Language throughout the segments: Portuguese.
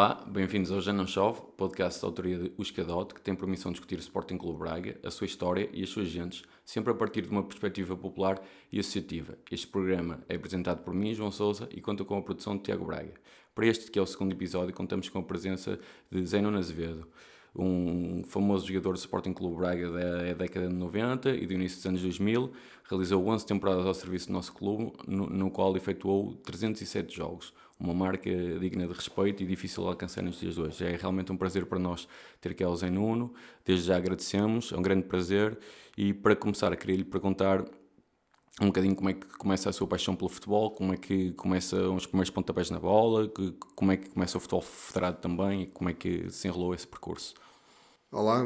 Olá, bem-vindos ao Já Não Chove, podcast da autoria de Uscadote, que tem por missão discutir o Sporting Clube Braga, a sua história e as suas gentes, sempre a partir de uma perspectiva popular e associativa. Este programa é apresentado por mim, João Sousa, e conta com a produção de Tiago Braga. Para este, que é o segundo episódio, contamos com a presença de Zé Nuno Azevedo, um famoso jogador do Sporting Clube Braga da década de 90 e do início dos anos 2000, realizou 11 temporadas ao serviço do nosso clube, no qual efetuou 307 jogos, uma marca digna de respeito e difícil de alcançar nos dias de hoje. É realmente um prazer para nós ter aqui ao Zé Nuno, desde já agradecemos, é um grande prazer, e para começar queria lhe perguntar um bocadinho como é que começa a sua paixão pelo futebol, como é que começam os primeiros pontapés na bola, como é que começa o futebol federado também e como é que se enrolou esse percurso. Olá,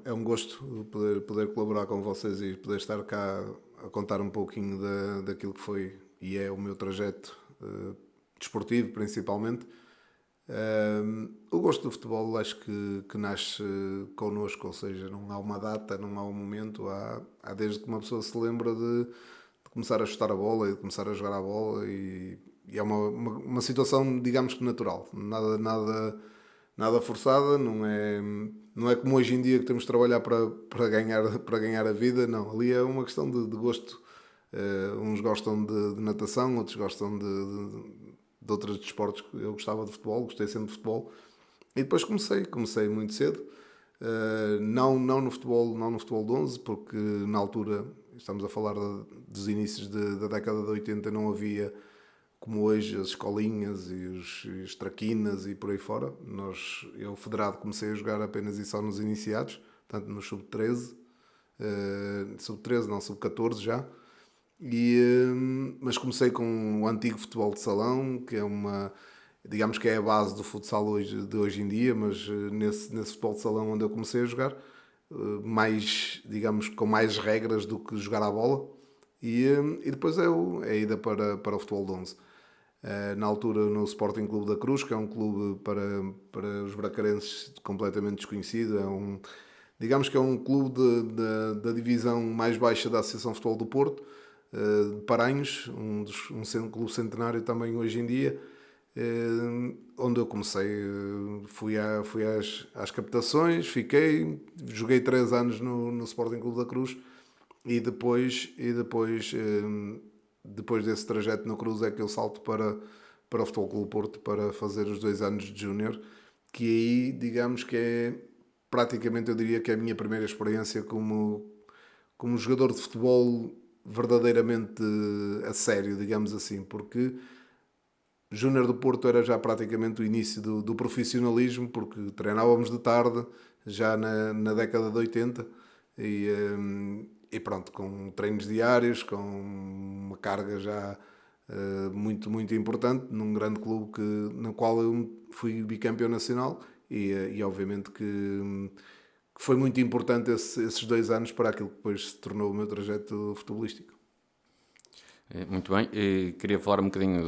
é um gosto poder colaborar com vocês e poder estar cá a contar um pouquinho daquilo que foi e é o meu trajeto desportivo, principalmente. O gosto do futebol acho que nasce connosco, ou seja, não há uma data, não há um momento, há desde que uma pessoa se lembra de começar a chutar a bola e de começar a jogar a bola e é uma situação, digamos que natural, nada forçada, não é como hoje em dia que temos de trabalhar para ganhar a vida, não, ali é uma questão de gosto. Uns gostam de natação, outros gostam de outros desportos. Eu gostava de futebol, gostei sempre de futebol e depois comecei muito cedo. Não no futebol de 11, porque na altura, estamos a falar dos inícios da década de 80, não havia como hoje as escolinhas e os traquinas e por aí fora. Eu federado comecei a jogar apenas e só nos iniciados, portanto no sub-13, sub-13 não, sub-14 já. Mas comecei com o antigo futebol de salão, que é digamos que é a base do futsal de hoje em dia, mas nesse futebol de salão onde eu comecei a jogar, mais, digamos, com mais regras do que jogar à bola, e depois é a ida para o futebol de 11. Na altura no Sporting Clube da Cruz, que é um clube para os bracarenses completamente desconhecido, digamos que é um clube da divisão mais baixa da Associação de Futebol do Porto, de Paranhos, um clube centenário também hoje em dia, onde eu comecei. Fui às captações, joguei 3 anos no Sporting Clube da Cruz e depois desse trajeto no Cruz é que eu salto para o Futebol Clube Porto para fazer os 2 anos de Júnior, que aí digamos que é praticamente, eu diria que é a minha primeira experiência como jogador de futebol verdadeiramente a sério, digamos assim, porque Júnior do Porto era já praticamente o início do profissionalismo, porque treinávamos de tarde, já na década de 80, e pronto, com treinos diários, com uma carga já muito importante, num grande clube no qual eu fui bicampeão nacional, e obviamente que foi muito importante esses 2 anos para aquilo que depois se tornou o meu trajeto futebolístico. Muito bem, queria falar um bocadinho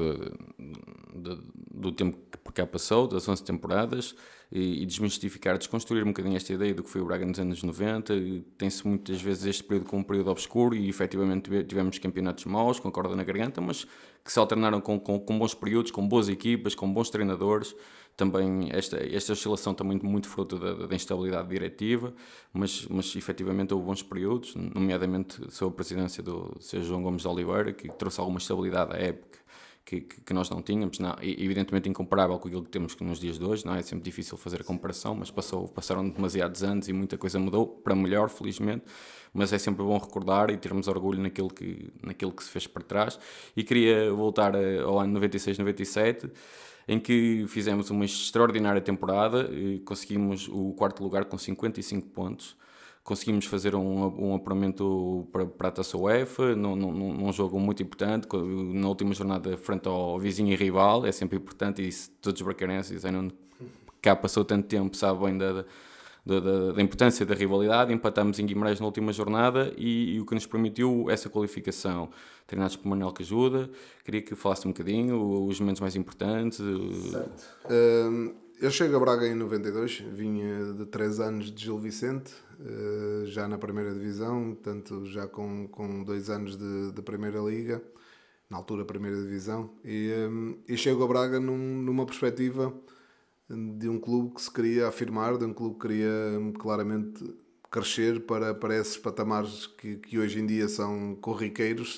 do tempo que por cá passou, das 11 temporadas, e desmistificar, desconstruir um bocadinho esta ideia do que foi o Braga nos anos 90. Tem-se muitas vezes este período como um período obscuro e efetivamente tivemos campeonatos maus, com a corda na garganta, mas que se alternaram com bons períodos, com boas equipas, com bons treinadores. Também esta oscilação também muito fruto da instabilidade diretiva, mas efetivamente houve bons períodos, nomeadamente sob a presidência do Sr. João Gomes de Oliveira, que trouxe alguma estabilidade à época que nós não tínhamos, não, evidentemente incomparável com aquilo que temos nos dias de hoje, não é? É sempre difícil fazer a comparação, mas passaram demasiados anos e muita coisa mudou, para melhor, felizmente, mas é sempre bom recordar e termos orgulho naquilo que se fez para trás. E queria voltar ao ano 96-97, em que fizemos uma extraordinária temporada, conseguimos o quarto lugar com 55 pontos, conseguimos fazer um apuramento para a Taça UEFA, num jogo muito importante, na última jornada frente ao vizinho e rival, é sempre importante, e todos os bracarenses, cá passou tanto tempo, sabe bem da importância da rivalidade. Empatámos em Guimarães na última jornada e o que nos permitiu essa qualificação, treinados por Manuel Cajuda. Queria que falasse um bocadinho os momentos mais importantes. Certo. Eu chego a Braga em 92, vinha de 3 anos de Gil Vicente, já na primeira divisão, portanto já com 2 anos de Primeira Liga, na altura Primeira Divisão, e chego a Braga numa perspectiva de um clube que se queria afirmar, de um clube que queria claramente crescer para esses patamares que hoje em dia são corriqueiros,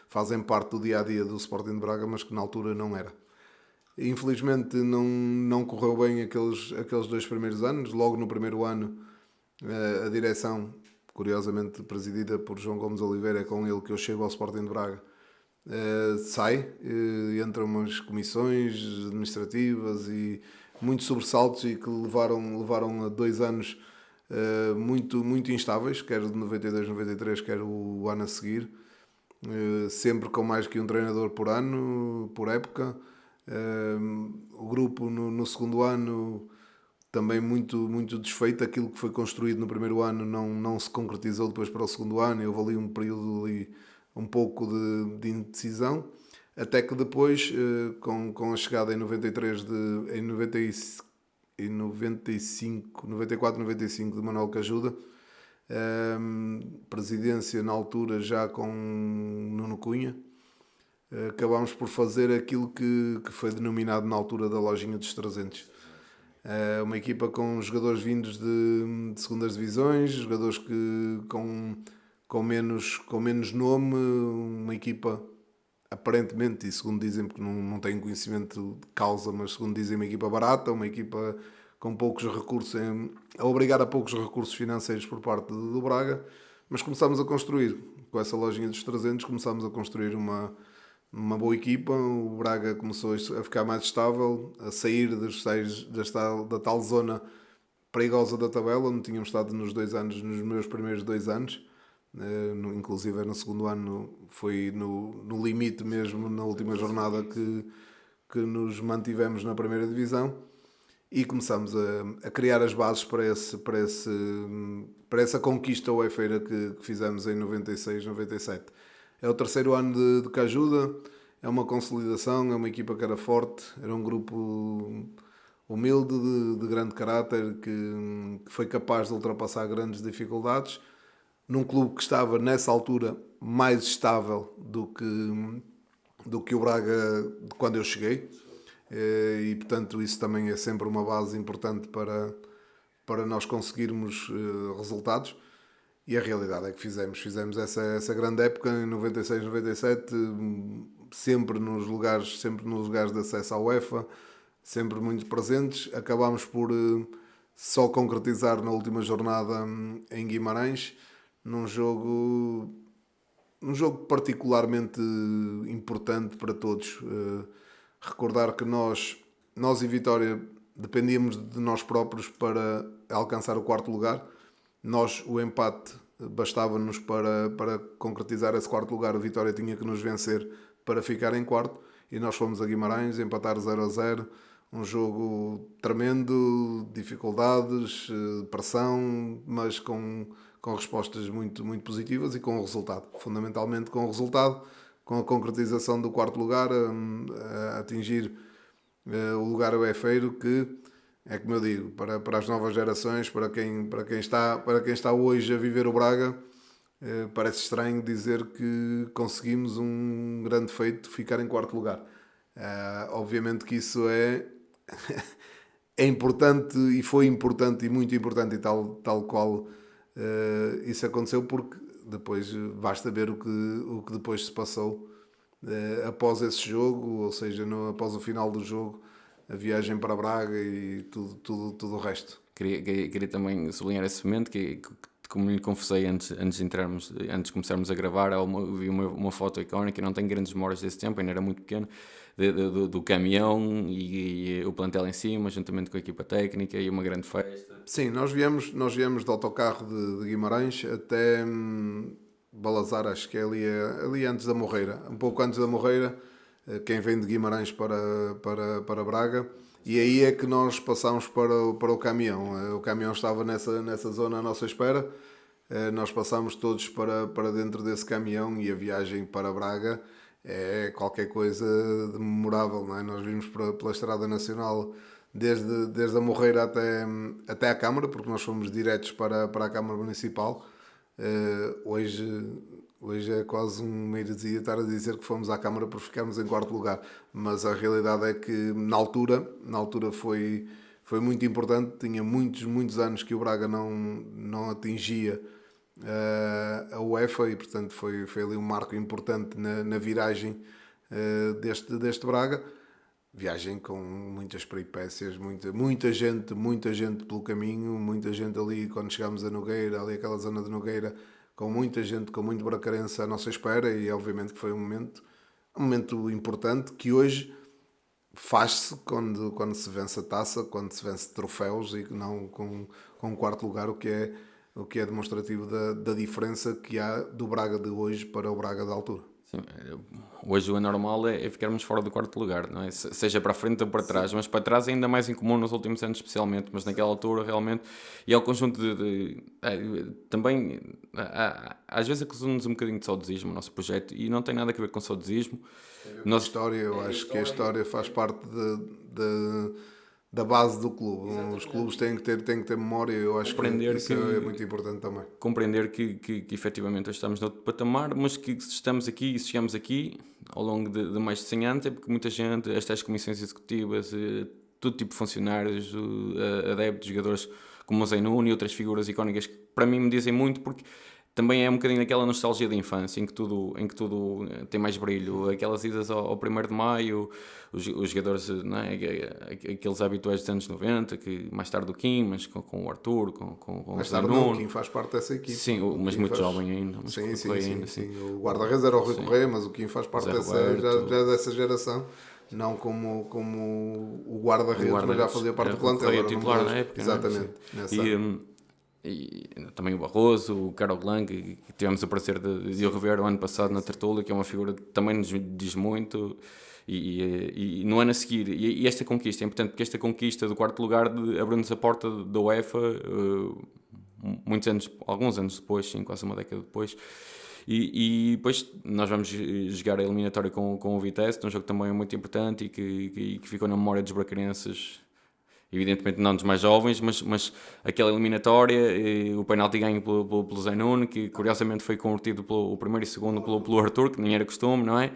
fazem parte do dia-a-dia do Sporting de Braga, mas que na altura não era. Infelizmente não correu bem aqueles 2 primeiros anos. Logo no primeiro ano, a direção, curiosamente presidida por João Gomes Oliveira, é com ele que eu chego ao Sporting de Braga, sai, entram umas comissões administrativas e muitos sobressaltos, e que levaram a 2 anos muito instáveis, quer de 92, 93, quer o ano a seguir, sempre com mais que um treinador por ano, por época. O grupo no segundo ano também muito desfeito. Aquilo que foi construído no primeiro ano não se concretizou depois para o segundo ano, e houve ali um período ali um pouco de indecisão, até que depois, com a chegada em 93 em 95, 94, 95 de Manuel Cajuda, presidência na altura já com Nuno Cunha, acabámos por fazer aquilo que foi denominado na altura da lojinha dos 300. Uma equipa com jogadores vindos de segundas divisões, jogadores com menos nome, uma equipa aparentemente, e segundo dizem, porque não tenho conhecimento de causa, mas segundo dizem, uma equipa barata, uma equipa com poucos recursos, a obrigar a poucos recursos financeiros por parte do Braga. Mas começámos a construir, com essa lojinha dos 300, começámos a construir uma boa equipa. O Braga começou a ficar mais estável, a sair da tal zona perigosa da tabela, onde tínhamos estado nos meus primeiros 2 anos. Inclusive no segundo ano foi no limite mesmo, na última jornada, que nos mantivemos na primeira divisão, e começamos a criar as bases para essa conquista uefeira que fizemos em 96, 97. É o terceiro ano de Cajuda, é uma consolidação, é uma equipa que era forte, era um grupo humilde, de grande caráter, que foi capaz de ultrapassar grandes dificuldades, num clube que estava nessa altura mais estável do que o Braga de quando eu cheguei, e portanto isso também é sempre uma base importante para nós conseguirmos resultados. E a realidade é que fizemos essa grande época em 96, 97, sempre nos lugares de acesso à UEFA, sempre muito presentes. Acabámos por só concretizar na última jornada em Guimarães, num jogo particularmente importante para todos. Recordar que nós e Vitória dependíamos de nós próprios para alcançar o 4º lugar. O empate bastava-nos para concretizar esse 4º lugar. A Vitória tinha que nos vencer para ficar em 4º, e nós fomos a Guimarães empatar 0-0. Um jogo tremendo, dificuldades, pressão, mas com respostas muito positivas, e com o resultado, fundamentalmente com o resultado, com a concretização do 4º lugar, a atingir o lugar uefeiro, que é, como eu digo, para as novas gerações, para quem está hoje a viver o Braga, parece estranho dizer que conseguimos um grande feito, ficar em 4º lugar. Obviamente que isso é importante, e foi importante, e muito importante, e tal qual isso aconteceu, porque depois basta ver o que depois se passou após esse jogo, ou seja, após o final do jogo, a viagem para Braga e tudo o resto. Queria também sublinhar esse momento, que como lhe confessei antes de começarmos a gravar, vi uma foto icónica. Eu não tenho grandes memórias desse tempo, ainda era muito pequeno, do caminhão e o plantel em cima, juntamente com a equipa técnica, e uma grande festa. Sim, nós viemos de autocarro de Guimarães até Balazar, acho que é ali antes da Morreira, um pouco antes da Morreira, quem vem de Guimarães para Braga, e aí é que nós passámos para o caminhão. O caminhão estava nessa zona à nossa espera, nós passámos todos para dentro desse caminhão, e a viagem para Braga é qualquer coisa de memorável, não é? Nós vimos pela Estrada Nacional desde a Morreira até à Câmara, porque nós fomos diretos para a Câmara Municipal. Hoje é quase uma heresia estar a dizer que fomos à Câmara por ficarmos em quarto lugar, mas a realidade é que na altura foi muito importante. Tinha muitos anos que o Braga não atingia a UEFA e, portanto, foi ali um marco importante na viragem deste Braga. Viagem com muitas peripécias, muita gente pelo caminho, muita gente ali quando chegámos a Nogueira, ali aquela zona de Nogueira, com muita gente, com muito bracarense à nossa espera, e obviamente que foi um momento importante que hoje faz-se quando se vence a taça, quando se vence troféus e não com um quarto lugar, o que é demonstrativo da diferença que há do Braga de hoje para o Braga da altura. Sim, hoje o anormal é ficarmos fora do quarto lugar, não é? Seja para a frente ou para trás, mas para trás é ainda mais incomum nos últimos anos, especialmente, mas naquela altura realmente, e ao conjunto também, às vezes acusamos um bocadinho de saudosismo o nosso projeto, e não tem nada a ver com saudosismo. Nós, história, eu acho que a história faz parte da base do clube. Os clubes têm que ter memória, eu acho que isso é muito importante também. Compreender que efetivamente estamos noutro patamar, mas que se estamos aqui e se chegamos aqui ao longo de mais de 100 anos é porque muita gente, estas comissões executivas, todo tipo de funcionários, adeptos, jogadores como o Zé Nuno e outras figuras icónicas que para mim me dizem muito, porque também é um bocadinho aquela nostalgia da infância em que tudo tem mais brilho. Aquelas idas ao 1º de Maio, os jogadores, não é? Aqueles habituais dos anos 90, que mais tarde o Kim, mas com o Arthur, com Mais o tarde Nuno. não, o Kim faz parte dessa equipe. Sim, mas muito jovem ainda. Mas sim. O guarda-redes era o Rui Correia, mas o Kim faz parte já dessa geração. Não como o guarda-redes, mas já fazia parte do plantel. Correia titular na época. Exatamente. E também o Barroso, o Carol Blanc, que tivemos o prazer de o rever o ano passado na tertúlia, que é uma figura que também nos diz muito. E no ano a seguir, e esta conquista é importante, porque esta conquista do quarto lugar abriu-nos a porta da UEFA alguns anos depois, sim, quase uma década depois. E depois nós vamos jogar a eliminatória com o Vitesse, um jogo também muito importante e que ficou na memória dos bracarenses, evidentemente não dos mais jovens, mas aquela eliminatória, o penalti ganho pelo Zé Nuno, que curiosamente foi convertido o primeiro e segundo pelo Arthur, que nem era costume, não é?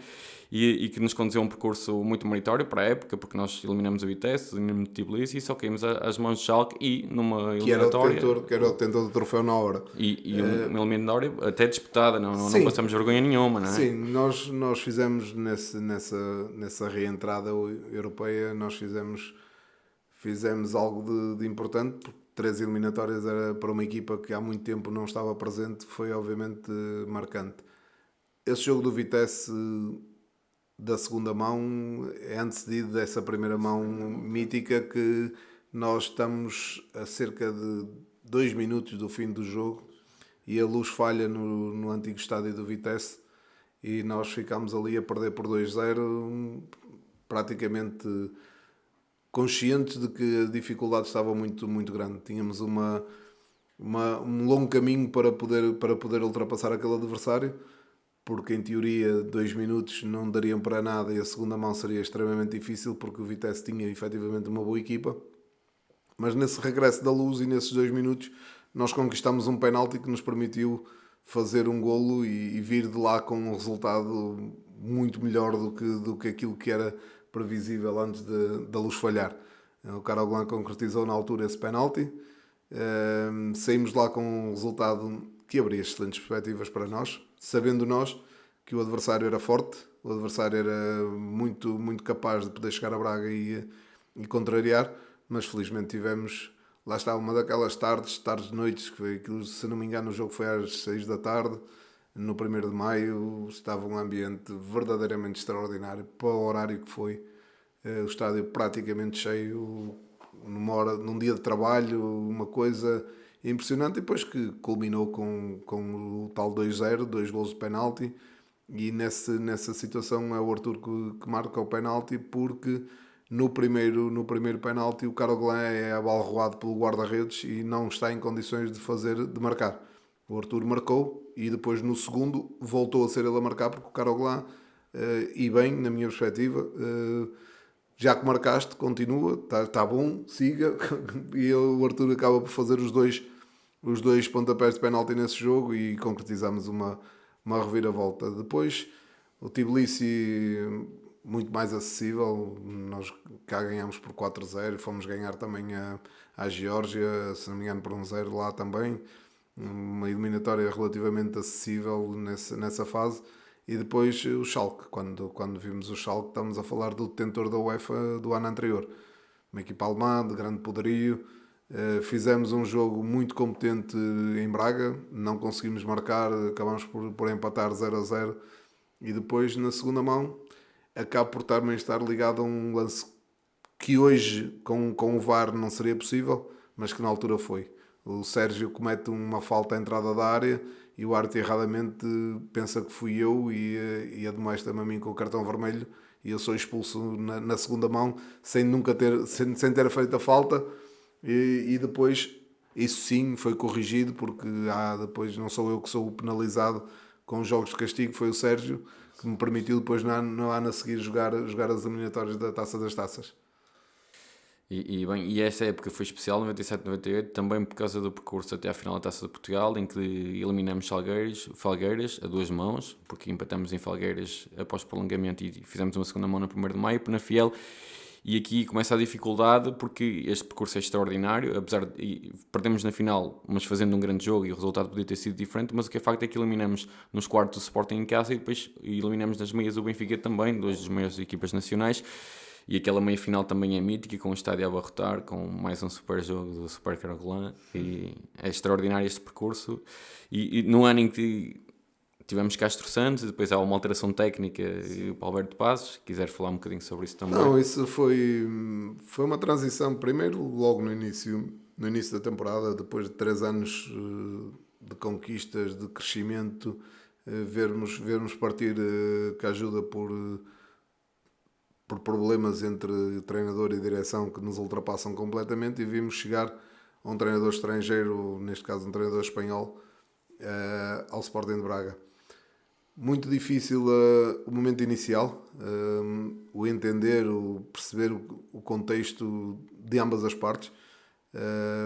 E que nos conduziu a um percurso muito meritório para a época, porque nós eliminamos o Vitesse, eliminamos o Tbilisi e só caímos às mãos de Schalke e numa eliminatória... Que era o detentor do troféu na hora. E uma eliminatória até disputada, não passamos vergonha nenhuma, não é? Sim, nós fizemos nessa reentrada europeia, nós fizemos algo de importante, porque 3 eliminatórias era para uma equipa que há muito tempo não estava presente, foi obviamente marcante. Esse jogo do Vitesse da segunda mão é antecedido dessa primeira mão mítica, que nós estamos a cerca de 2 minutos do fim do jogo e a luz falha no antigo estádio do Vitesse e nós ficámos ali a perder por 2-0, praticamente conscientes de que a dificuldade estava muito, muito grande. Tínhamos um longo caminho para poder ultrapassar aquele adversário, porque em teoria 2 minutos não dariam para nada e a segunda mão seria extremamente difícil, porque o Vitesse tinha efetivamente uma boa equipa. Mas nesse regresso da luz e nesses 2 minutos nós conquistámos um penalti que nos permitiu fazer um golo e vir de lá com um resultado muito melhor do que aquilo que era previsível antes da luz falhar. O Carol Blanc concretizou na altura esse penalti. Saímos lá com um resultado que abria excelentes perspectivas para nós, sabendo nós que o adversário era forte, o adversário era muito, muito capaz de poder chegar a Braga e contrariar, mas felizmente tivemos, lá está, uma daquelas tardes de noites, que foi, se não me engano o jogo foi às 6 da tarde, no 1º de Maio, estava um ambiente verdadeiramente extraordinário para o horário que foi, o estádio praticamente cheio, num dia de trabalho, uma coisa impressionante, e depois que culminou com o tal 2-0, 2 golos de penalti, e nessa situação é o Arthur que marca o penalti, porque no primeiro penalti o Carol Blanc é abalroado pelo guarda-redes e não está em condições de marcar. O Arthur marcou e depois no segundo voltou a ser ele a marcar, porque o Carol Blanc, e bem, na minha perspectiva, já que marcaste, continua, está bom, siga, e o Arthur acaba por fazer os os 2 pontapés de penalti nesse jogo e concretizamos uma reviravolta. Depois, o Tbilisi muito mais acessível, nós cá ganhámos por 4-0, fomos ganhar também à Geórgia, se não me engano por 1-0 lá também, uma eliminatória relativamente acessível nessa fase. E depois o Schalke, quando vimos o Schalke, estamos a falar do detentor da UEFA do ano anterior, uma equipa alemã de grande poderio. Fizemos um jogo muito competente em Braga, não conseguimos marcar, acabamos por empatar 0-0 e depois na segunda mão acabo por também estar ligado a um lance que hoje com o VAR não seria possível, mas que na altura foi. O Sérgio comete uma falta à entrada da área e o árbitro erradamente pensa que fui eu e admoesta-me a mim com o cartão vermelho e eu sou expulso na segunda mão sem ter feito a falta. E depois isso sim foi corrigido porque depois não sou eu que sou o penalizado com os jogos de castigo, foi o Sérgio que me permitiu depois no ano a seguir jogar as eliminatórias da Taça das Taças. E essa época foi especial, 97-98, também por causa do percurso até à final da Taça de Portugal, em que eliminamos Falgueiras a 2 mãos, porque empatamos em Falgueiras após prolongamento e fizemos uma segunda mão no 1º de Maio, Penafiel. E aqui começa a dificuldade, porque este percurso é extraordinário, apesar de perdemos na final, mas fazendo um grande jogo e o resultado podia ter sido diferente, mas o que é facto é que eliminamos nos quartos o Sporting em casa e depois eliminamos nas meias o Benfica também, 2 das maiores equipas nacionais. E aquela meia-final também é mítica, com o estádio a abarrotar, com mais um super jogo do Super Caracolã. E é extraordinário este percurso. E no ano em que tivemos Castro Santos, e depois há uma alteração técnica e o Paulo Alberto Passos, quiser falar um bocadinho sobre isso também. Não, isso foi uma transição, primeiro logo no início da temporada, depois de 3 anos de conquistas, de crescimento, vermos partir que ajuda por problemas entre treinador e direção que nos ultrapassam completamente e vimos chegar a um treinador estrangeiro, neste caso um treinador espanhol, ao Sporting de Braga. Muito difícil o momento inicial, o entender, o perceber o contexto de ambas as partes,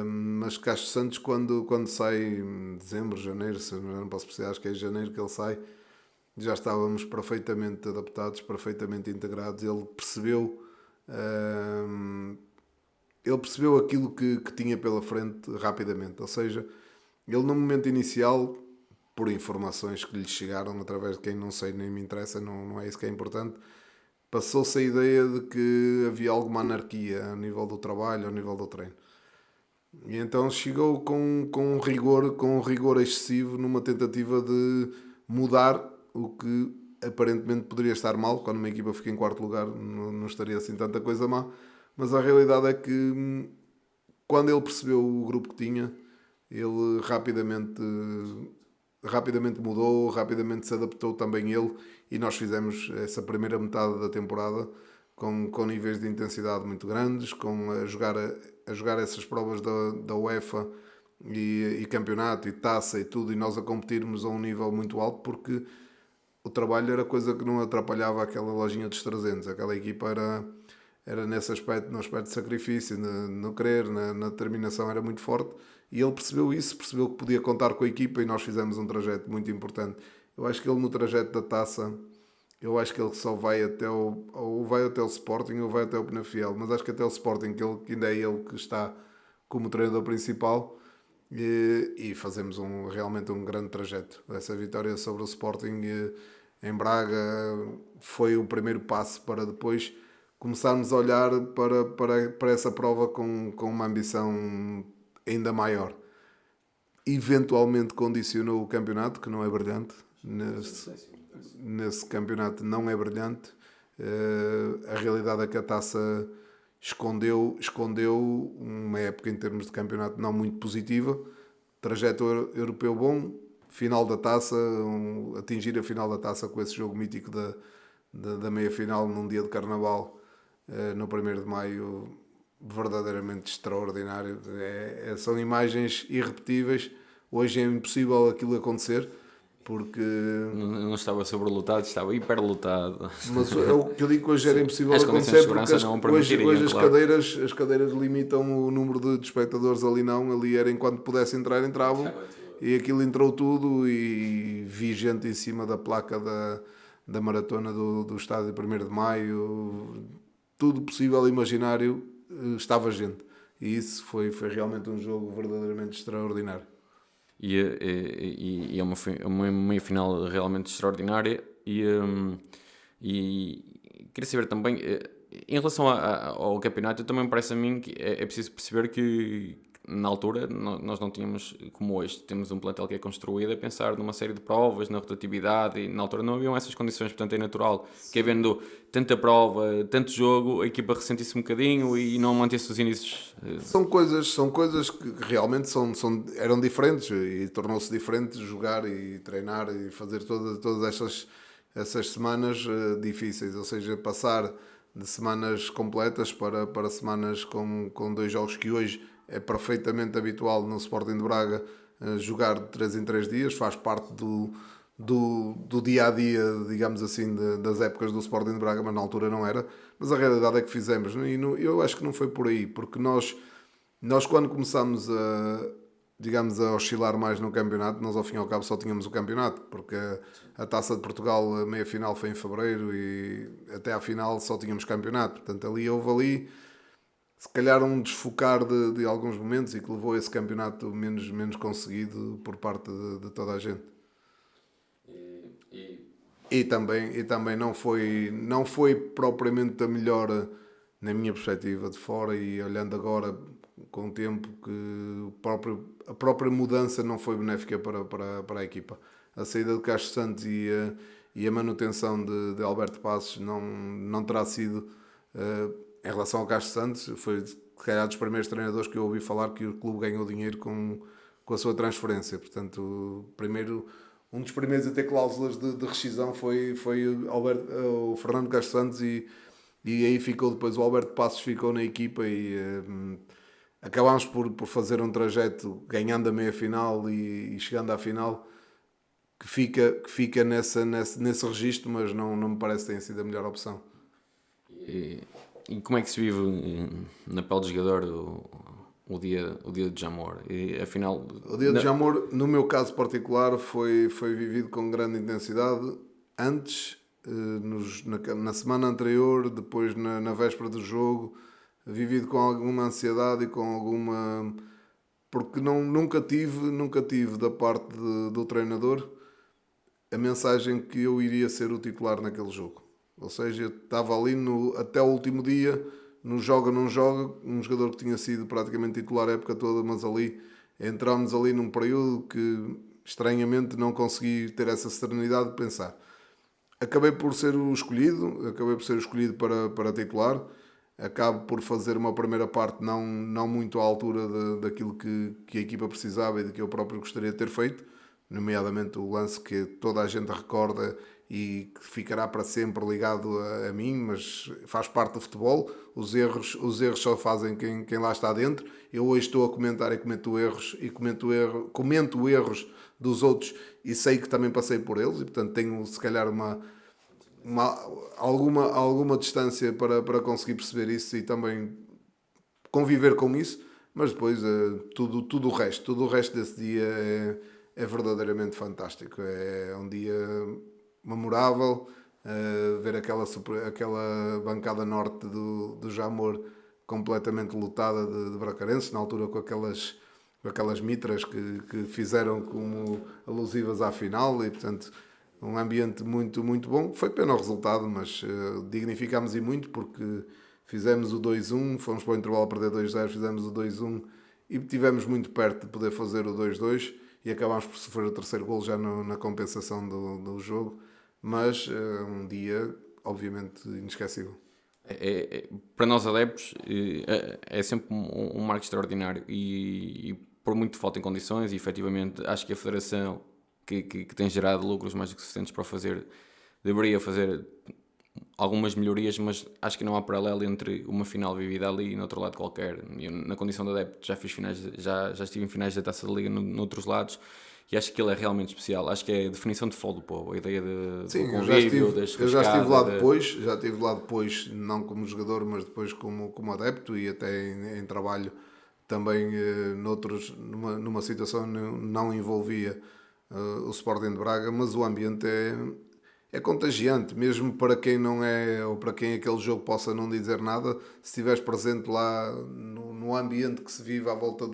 mas Castro Santos quando sai em dezembro, janeiro, se não posso precisar, acho que é em janeiro que ele sai, já estávamos perfeitamente adaptados, perfeitamente integrados. Ele percebeu aquilo que tinha pela frente rapidamente. Ou seja, ele no momento inicial, por informações que lhe chegaram através de quem não sei nem me interessa, não é isso que é importante, passou-se a ideia de que havia alguma anarquia a nível do trabalho, a nível do treino. E então chegou com um rigor excessivo numa tentativa de mudar o que aparentemente poderia estar mal. Quando uma equipa fica em 4º lugar não estaria assim tanta coisa má, mas a realidade é que quando ele percebeu o grupo que tinha, ele rapidamente mudou, rapidamente se adaptou também ele, e nós fizemos essa primeira metade da temporada com níveis de intensidade muito grandes, a jogar essas provas da UEFA e campeonato e taça e tudo, e nós a competirmos a um nível muito alto, porque o trabalho era coisa que não atrapalhava aquela lojinha dos 300. Aquela equipa era nesse aspecto, no aspecto de sacrifício, no querer, na determinação, era muito forte. E ele percebeu isso, percebeu que podia contar com a equipa, e nós fizemos um trajeto muito importante. Eu acho que ele no trajeto da taça, eu acho que ele só vai ou vai até o Sporting ou vai até o Penafiel, mas acho que até o Sporting, que ainda é ele que está como treinador principal, e fazemos realmente um grande trajeto. Essa vitória sobre o Sporting em Braga foi o primeiro passo para depois começarmos a olhar para essa prova com uma ambição ainda maior. Eventualmente condicionou o campeonato, que não é brilhante. Nesse campeonato não é brilhante. A realidade é que a taça escondeu uma época em termos de campeonato não muito positiva. Trajeto europeu bom, final da taça, atingir a final da taça com esse jogo mítico da meia-final num dia de carnaval, no 1º de Maio, verdadeiramente extraordinário. São imagens irrepetíveis. Hoje é impossível aquilo acontecer, porque... Não estava sobrelotado, estava hiperlotado. Mas é o que eu digo que hoje era impossível As condições acontecer, de porque segurança não hoje permitiriam, as, claro. as cadeiras limitam o número de espectadores ali não, ali era enquanto pudesse entrar, entravam, e aquilo entrou tudo, e vi gente em cima da placa da maratona do estádio 1º de Maio, tudo possível e imaginário, estava gente, e isso foi realmente um jogo verdadeiramente extraordinário. E é uma meia final realmente extraordinária. E queria saber também, em relação ao campeonato, também me parece a mim que é preciso perceber que na altura nós não tínhamos, como hoje, temos um plantel que é construído a pensar numa série de provas, na rotatividade, e na altura não haviam essas condições, portanto é natural que havendo tanta prova, tanto jogo, a equipa ressentisse um bocadinho e não mantesse os índices. São coisas que realmente eram diferentes, e tornou-se diferente jogar e treinar e fazer todas essas semanas difíceis, ou seja, passar de semanas completas para semanas com 2 jogos, que hoje é perfeitamente habitual no Sporting de Braga, jogar de 3 em 3 dias, faz parte do dia a dia, digamos assim, das épocas do Sporting de Braga, mas na altura não era. Mas a realidade é que fizemos, e eu acho que não foi por aí, porque nós quando começámos digamos, a oscilar mais no campeonato, nós ao fim e ao cabo só tínhamos o campeonato, porque a Taça de Portugal, a meia final foi em fevereiro, e até à final só tínhamos campeonato. Portanto, houve se calhar um desfocar de alguns momentos, e que levou esse campeonato menos conseguido por parte de toda a gente. E também não foi propriamente a melhor, na minha perspectiva de fora, e olhando agora com o tempo, que a própria mudança não foi benéfica para a equipa. A saída de Castro Santos e a manutenção de Alberto Passos não terá sido, em relação ao Castro Santos, foi se calhar dos primeiros treinadores que eu ouvi falar que o clube ganhou dinheiro com a sua transferência. Portanto, um dos primeiros a ter cláusulas de rescisão foi o Fernando Castro Santos, e aí ficou depois o Alberto Passos, ficou na equipa, e acabámos por fazer um trajeto ganhando a meia final e chegando à final, que fica nesse registro, mas não me parece que tenha sido a melhor opção. E como é que se vive na pele do jogador o dia de Jamor? E afinal, o dia de Jamor, no meu caso particular, foi vivido com grande intensidade antes, na semana anterior, depois na véspera do jogo, vivido com alguma ansiedade e com alguma... porque nunca tive da parte do treinador a mensagem que eu iria ser o titular naquele jogo. Ou seja, eu estava ali até o último dia, no joga, não joga, um jogador que tinha sido praticamente titular a época toda, mas entramos ali num período que estranhamente não consegui ter essa serenidade de pensar. Acabei por ser o escolhido para titular. Acabo por fazer uma primeira parte não muito à altura daquilo que a equipa precisava e de que eu próprio gostaria de ter feito, nomeadamente o lance que toda a gente recorda e que ficará para sempre ligado a mim, mas faz parte do futebol. Os erros só fazem quem lá está dentro. Eu hoje estou a comentar e comento erros dos outros, e sei que também passei por eles, e portanto tenho se calhar alguma distância para conseguir perceber isso e também conviver com isso. Mas depois tudo o resto desse dia é verdadeiramente fantástico. É um dia memorável, ver aquela bancada norte do Jamor completamente lotada de bracarenses, na altura com aquelas mitras que fizeram como alusivas à final, e portanto um ambiente muito, muito bom. Foi pena o resultado, mas dignificámos e muito, porque fizemos o 2-1, fomos para o intervalo a perder 2-0, fizemos o 2-1 e estivemos muito perto de poder fazer o 2-2, e acabámos por sofrer o terceiro golo já na compensação do jogo. Mas um dia, obviamente, inesquecível. Para nós adeptos, é sempre um marco extraordinário, e por muito falta em condições, e efetivamente acho que a Federação, que tem gerado lucros mais do que suficientes para o fazer, deveria fazer algumas melhorias, mas acho que não há paralelo entre uma final vivida ali e no outro lado qualquer. Eu, na condição de adepto, já estive em finais da Taça da Liga noutros lados, e acho que ele é realmente especial. Acho que é a definição de futebol do povo, a ideia do Sim, convívio, da eu já estive lá churrascada. depois, não como jogador, mas depois como adepto e até em trabalho também numa situação não envolvia o Sporting de Braga, mas o ambiente é contagiante, mesmo para quem não é, ou para quem aquele jogo possa não dizer nada, se estiveres presente lá no ambiente que se vive à volta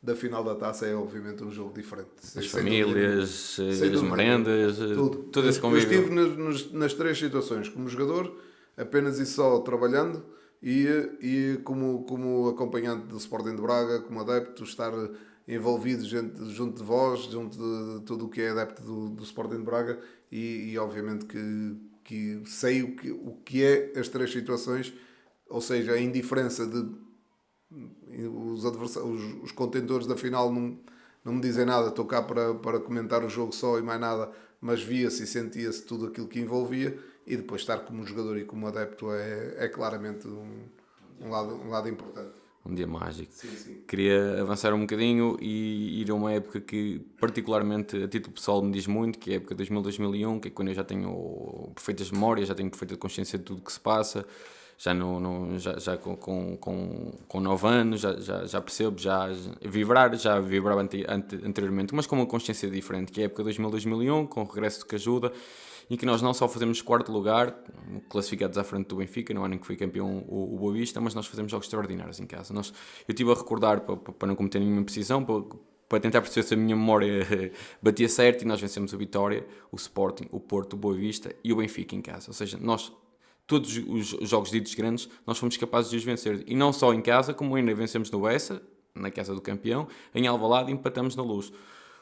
da final da taça, é obviamente um jogo diferente. As Sem dúvida nenhuma. famílias, Sem as dúvida nenhuma. merendas, Tudo. todo esse Eu estive convívio. nas três situações, como jogador, apenas e só trabalhando, e como acompanhante do Sporting de Braga, como adepto, estar envolvido junto de vós, junto de tudo o que é adepto do Sporting de Braga, e obviamente que sei o que é as três situações, ou seja, a indiferença de os contentores da final não me dizem nada, estou cá para comentar o jogo só e mais nada, mas via-se e sentia-se tudo aquilo que envolvia, e depois estar como jogador e como adepto é claramente um lado importante. Um dia mágico. Sim, sim. Queria avançar um bocadinho e ir a uma época que, particularmente a título pessoal, me diz muito, que é a época 2000-2001, que é quando eu já tenho perfeitas memórias, já tenho perfeita consciência de tudo o que se passa, já com 9 anos, já percebo, já vibrava anteriormente, mas com uma consciência diferente, que é a época 2000-2001, com o regresso de Cajuda, em que nós não só fazemos quarto lugar, classificados à frente do Benfica, no ano em que foi campeão o Boa Vista, mas nós fazemos jogos extraordinários em casa. Eu estive a recordar, para não cometer nenhuma precisão, para tentar perceber se a minha memória batia certo, e nós vencemos o Vitória, o Sporting, o Porto, o Boa Vista e o Benfica em casa. Ou seja, todos os jogos ditos grandes, nós fomos capazes de os vencer. E não só em casa, como ainda vencemos no Bessa, na casa do campeão, em Alvalade, e empatamos na Luz.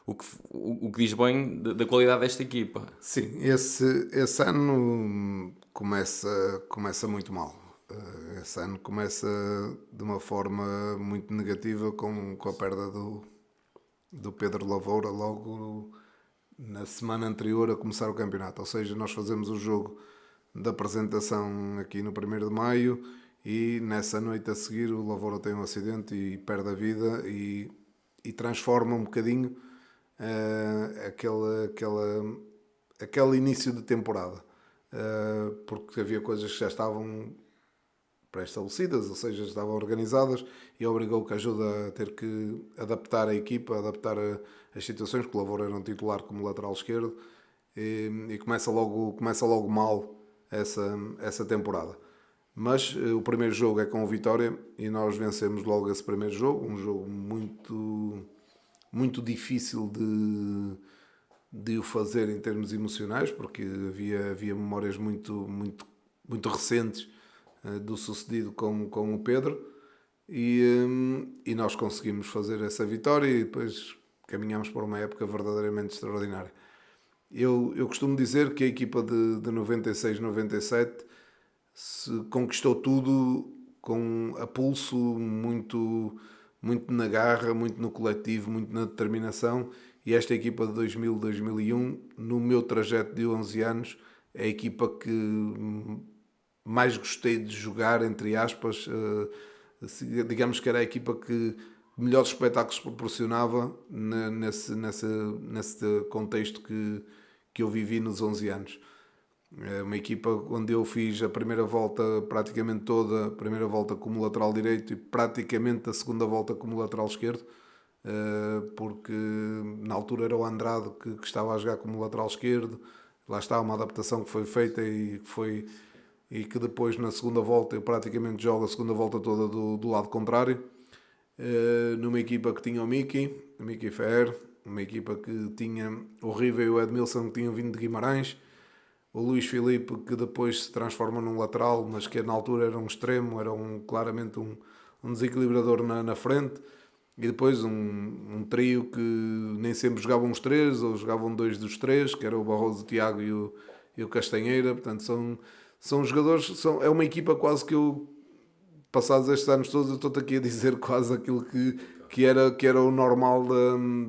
O que diz bem da qualidade desta equipa. Sim, esse ano começa muito mal. Esse ano começa de uma forma muito negativa com a perda do Pedro Lavoura logo na semana anterior a começar o campeonato. Ou seja, nós fazemos o jogo da apresentação aqui no 1º de Maio e nessa noite a seguir o Lavoura tem um acidente e perde a vida e transforma um bocadinho aquele início de temporada, porque havia coisas que já estavam pré-estabelecidas, ou seja, estavam organizadas, e obrigou o Cajuda a ter que adaptar a equipa, adaptar as situações, porque o Lavoura era um titular como lateral esquerdo, e começa logo mal essa temporada. Mas o primeiro jogo é com o Vitória e nós vencemos logo esse primeiro jogo, um jogo muito difícil de o fazer em termos emocionais, porque havia memórias muito recentes do sucedido com o Pedro, e nós conseguimos fazer essa vitória e depois caminhamos para uma época verdadeiramente extraordinária. Eu costumo dizer que a equipa de 96-97 se conquistou tudo com a pulso, muito na garra, muito no coletivo, muito na determinação, e esta equipa de 2000-2001, no meu trajeto de 11 anos, é a equipa que mais gostei de jogar, entre aspas, digamos que era a equipa que melhores espetáculos proporcionava nesse contexto que eu vivi nos 11 anos. É uma equipa onde eu fiz a primeira volta praticamente toda, a primeira volta como lateral direito e praticamente a segunda volta como lateral esquerdo, porque na altura era o Andrade que estava a jogar como lateral esquerdo. Lá está uma adaptação que foi feita e que depois na segunda volta eu praticamente jogo a segunda volta toda do lado contrário, numa equipa que tinha o Mickey Ferrer, uma equipa que tinha o Riva e o Edmilson, que tinham vindo de Guimarães, o Luís Filipe, que depois se transforma num lateral, mas que na altura era um extremo, era claramente um desequilibrador na frente, e depois um trio que nem sempre jogavam os três, ou jogavam dois dos três, que era o Barroso, o Tiago e o Castanheira. Portanto, são jogadores, é uma equipa quase que eu, passados estes anos todos, eu estou aqui a dizer quase aquilo que era o normal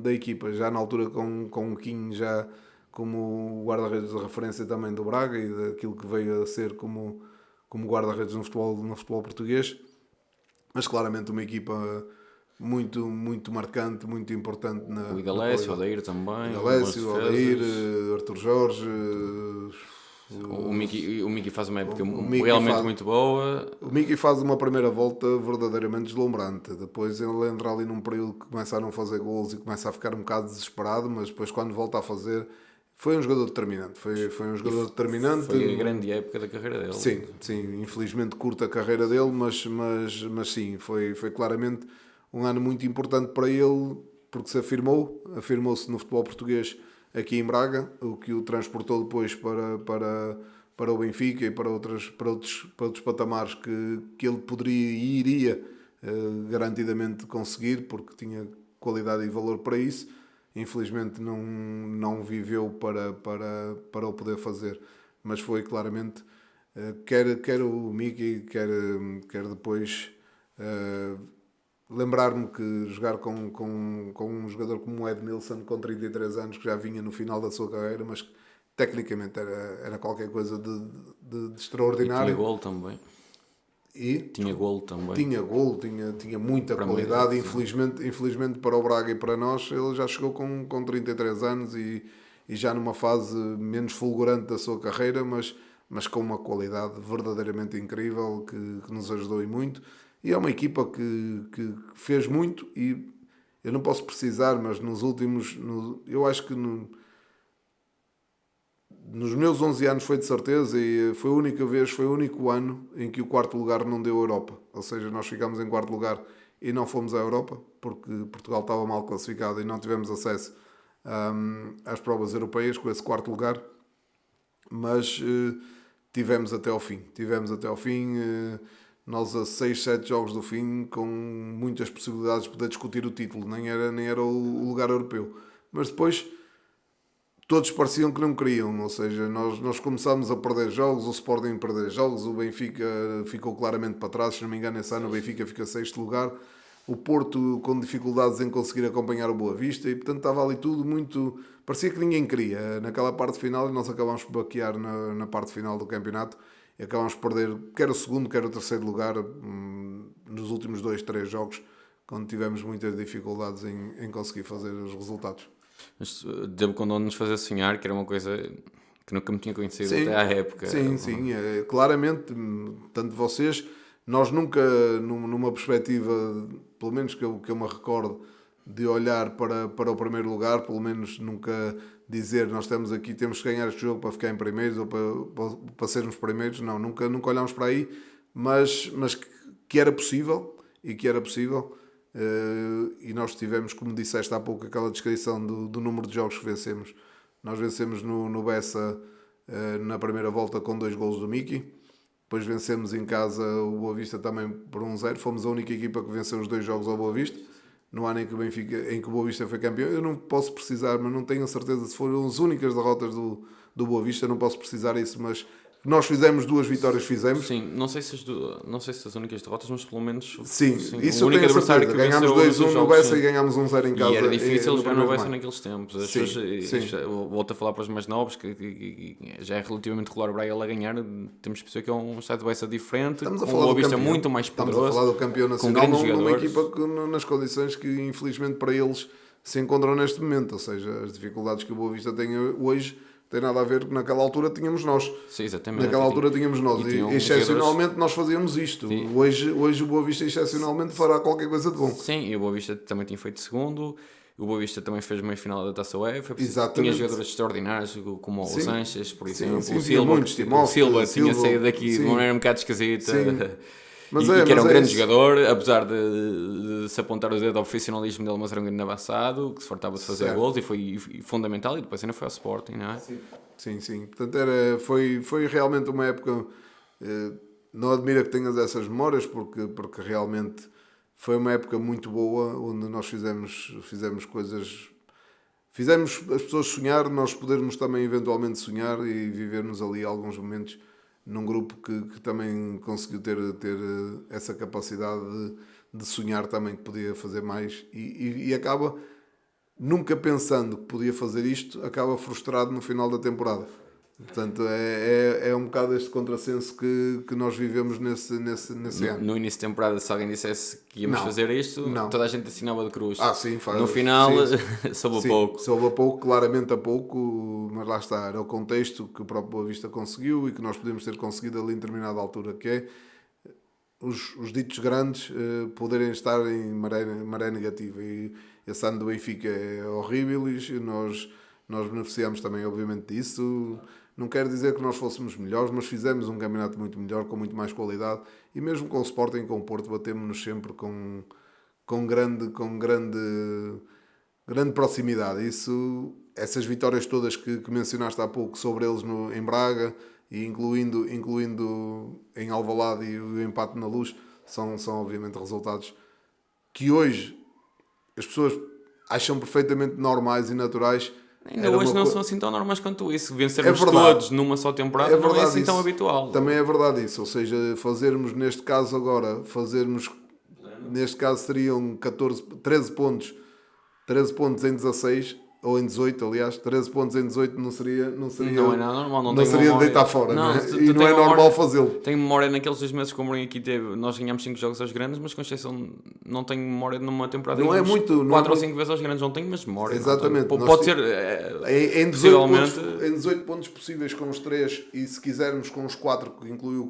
da equipa, já na altura com o Quinho já como guarda-redes de referência também do Braga e daquilo que veio a ser como guarda-redes no futebol português, mas claramente uma equipa muito marcante, muito importante O Idalécio, o Odair também. Idalécio, bons Odair, defesas. Arthur Jorge, O Miki faz uma época o Miki realmente faz, muito boa. o Miki faz uma primeira volta verdadeiramente deslumbrante. Depois ele entra ali num período que começa a não fazer gols e começa a ficar um bocado desesperado, mas depois quando volta a fazer, foi um jogador determinante. Foi um jogador determinante. Foi a grande época da carreira dele. Sim, infelizmente curta a carreira dele, mas sim, foi claramente um ano muito importante para ele, porque se afirmou-se no futebol português aqui em Braga, o que o transportou depois para o Benfica e para outros patamares que ele poderia e iria garantidamente conseguir, porque tinha qualidade e valor para isso. Infelizmente não viveu para o poder fazer, mas foi claramente, quer o Miki, quer depois, lembrar-me que jogar com um jogador como o Edmilson, com 33 anos, que já vinha no final da sua carreira, mas que tecnicamente era qualquer coisa de E extraordinário. tinha gol também. E Tinha gol também. Tinha muita Para qualidade. mim, Infelizmente para o Braga e para nós, ele já chegou com 33 anos e já numa fase menos fulgurante da sua carreira, mas com uma qualidade verdadeiramente incrível que nos ajudou e muito. E é uma equipa que fez muito e eu não posso precisar, mas nos últimos... eu acho que nos meus 11 anos foi de certeza e foi a única vez, foi o único ano em que o quarto lugar não deu a Europa. Ou seja, nós ficámos em quarto lugar e não fomos à Europa porque Portugal estava mal classificado e não tivemos acesso às provas europeias com esse quarto lugar. Mas tivemos até ao fim. Nós a 6, 7 jogos do fim com muitas possibilidades de poder discutir o título. Nem era o lugar europeu. Mas depois todos pareciam que não queriam, ou seja, nós começámos a perder jogos, o Sporting a perder jogos, o Benfica ficou claramente para trás, se não me engano esse ano o Benfica fica 6º lugar, o Porto com dificuldades em conseguir acompanhar o Boa Vista e portanto estava ali tudo muito... parecia que ninguém queria naquela parte final e nós acabámos por baquear na parte final do campeonato e acabámos por perder quer o segundo, quer o terceiro lugar nos últimos 2, 3 jogos, quando tivemos muitas dificuldades em conseguir fazer os resultados. Mas devo com nos fazer sonhar, que era uma coisa que nunca me tinha conhecido Sim, até à época. sim, claramente, tanto vocês, nós nunca, numa perspectiva, pelo menos que eu me recordo, de olhar para o primeiro lugar, pelo menos nunca dizer nós estamos aqui, temos que ganhar este jogo para ficar em primeiros ou para sermos primeiros, não, nunca olhámos para aí, mas que era possível e que era possível. E nós tivemos, como disseste há pouco, aquela descrição do número de jogos que vencemos. Nós vencemos no Bessa na primeira volta com 2 golos do Miki, depois vencemos em casa o Boa Vista também por 1-0, fomos a única equipa que venceu os 2 jogos ao Boa Vista no ano em que o Boa Vista foi campeão. Eu não posso precisar, mas não tenho a certeza se foram as únicas derrotas do Boa Vista, não posso precisar isso, mas nós fizemos 2 vitórias, fizemos. Sim, não sei se as únicas derrotas, mas pelo menos sim, isso o único eu tenho adversário certeza. Que ganhámos 2-1 no Bessa e ganhámos 1-0 em casa. E era difícil jogar no Bessa ano. naqueles tempos. As Sim, pessoas, sim. volto a falar para os mais novos, que já é relativamente regular o Braga a ganhar. Temos que perceber que é um estado de Bessa diferente, Estamos a com falar um Boa do Vista campeão. muito mais poderoso. Estamos a falar do campeão com nacional, grandes numa jogadores. equipa que, nas condições que infelizmente para eles se encontram neste momento. Ou seja, as dificuldades que o Boa Vista tem hoje tem nada a ver com naquela altura tínhamos nós. Sim, exatamente. Naquela altura tínhamos nós. E excepcionalmente nós fazíamos isto. Hoje o Boa Vista excepcionalmente fará qualquer coisa de bom. Sim, e o Boa Vista também tinha feito segundo. O Boa Vista também fez meia final da Taça UEFA. Exatamente. Tinha jogadores extraordinários, como o Sanches, por exemplo. Sim, o Silva tinha saído daqui de uma maneira um bocado esquisita. Que era um grande jogador, apesar de se apontar o dedo ao profissionalismo dele, mas era um grande avançado, que se fartava de fazer gols e foi fundamental, e depois ainda foi ao Sporting, não é? Sim. Portanto, foi realmente uma época... não admira que tenhas essas memórias, porque realmente foi uma época muito boa, onde nós fizemos coisas... Fizemos as pessoas sonhar, nós podermos também eventualmente sonhar e vivermos ali alguns momentos num grupo que também conseguiu ter essa capacidade de sonhar também que podia fazer mais e acaba, nunca pensando que podia fazer isto, acaba frustrado no final da temporada. Portanto, é um bocado este contrassenso que nós vivemos nesse ano. No início da temporada, se alguém dissesse que íamos Não, fazer isto, não. toda a gente assinava de cruz. Sim, faz. No final, Sim, soube a sim, pouco. soube a pouco, claramente a pouco, mas lá está, era o contexto que o próprio Boa Vista conseguiu e que nós podemos ter conseguido ali em determinada altura, que é os ditos grandes poderem estar em maré negativa. E esse ano do Benfica é horrível e nós beneficiamos também, obviamente, disso. Não quero dizer que nós fôssemos melhores, mas fizemos um campeonato muito melhor, com muito mais qualidade. E mesmo com o Sporting e com o Porto, batemos-nos sempre com grande proximidade. Essas vitórias todas que mencionaste há pouco sobre eles em Braga, e incluindo em Alvalade e o empate na Luz, são obviamente resultados que hoje as pessoas acham perfeitamente normais e naturais. Ainda hoje não são assim tão normais quanto isso. Vencermos verdade. todos numa só temporada não é assim tão habitual. Também é verdade isso. Ou seja, neste caso seriam 13 pontos em 16, ou em 18, aliás, 13 pontos em 18 não seria Não é nada normal, não seria de deitar fora, não é? E não é normal fazê-lo. Tenho memória naqueles 2 meses que o Mourinho aqui teve, nós ganhámos 5 jogos aos grandes, mas com exceção não tenho memória numa temporada. Não é muito, 4 ou 5 vezes aos grandes, não tenho, mas memória. Exatamente. Pode ser, em 18 pontos possíveis com os 3, e se quisermos com os 4, que inclui o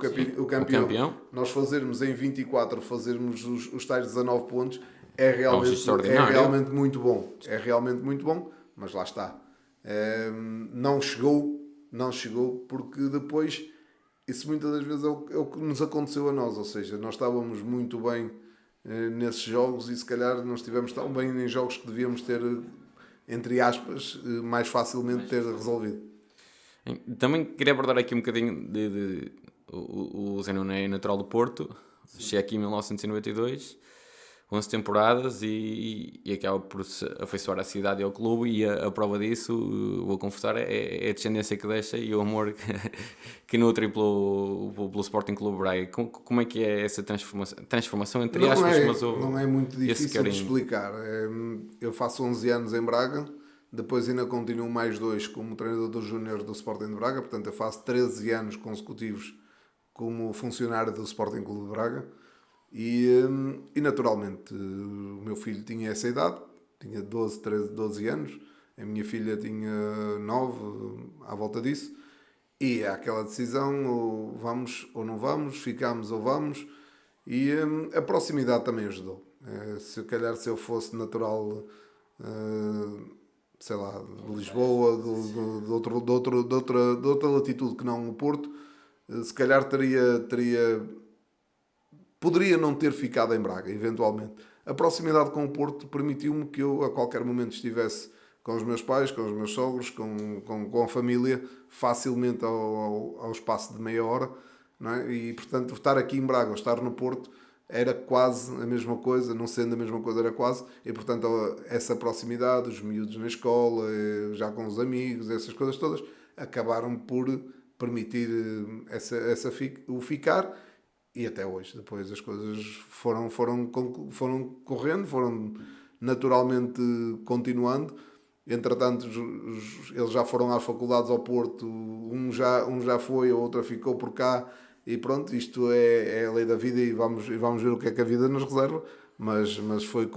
campeão, nós fazermos em 24, fazermos os tais 19 pontos, é realmente muito bom. É realmente muito bom, mas lá está. Não chegou porque depois isso muitas das vezes é o que nos aconteceu a nós, ou seja, nós estávamos muito bem nesses jogos e se calhar não estivemos tão bem em jogos que devíamos ter, entre aspas, mais facilmente ter resolvido. Também queria abordar aqui um bocadinho o Zé Nuno é natural do Porto, cheguei aqui em 1992, 11 temporadas e acaba por se afeiçoar à cidade e ao clube, e a prova disso, vou confessar, é a descendência que deixa e o amor que nutre pelo Sporting Clube Braga. Como é que é essa transformação entre aspas? Mas não é muito difícil de explicar. Eu faço 11 anos em Braga, depois ainda continuo mais 2 como treinador dos júniores do Sporting de Braga, portanto eu faço 13 anos consecutivos como funcionário do Sporting Clube de Braga. E naturalmente o meu filho tinha essa idade, tinha 12 anos, a minha filha tinha 9, à volta disso, e há aquela decisão, ou vamos ou não vamos, ficamos ou vamos, e a proximidade também ajudou. Se eu fosse natural, sei lá, de Lisboa, de outra latitude que não o Porto, se calhar poderia não ter ficado em Braga, eventualmente. A proximidade com o Porto permitiu-me que eu, a qualquer momento, estivesse com os meus pais, com os meus sogros, com a família, facilmente ao espaço de meia hora. Não é? E, portanto, estar aqui em Braga ou estar no Porto era quase a mesma coisa, não sendo a mesma coisa, era quase. E, portanto, essa proximidade, os miúdos na escola, já com os amigos, essas coisas todas, acabaram por permitir o ficar. E até hoje, depois as coisas foram correndo, foram naturalmente continuando. Entretanto, eles já foram às faculdades ao Porto, um já foi, a outra ficou por cá, e pronto, isto é a lei da vida, e vamos ver o que é que a vida nos reserva. Mas foi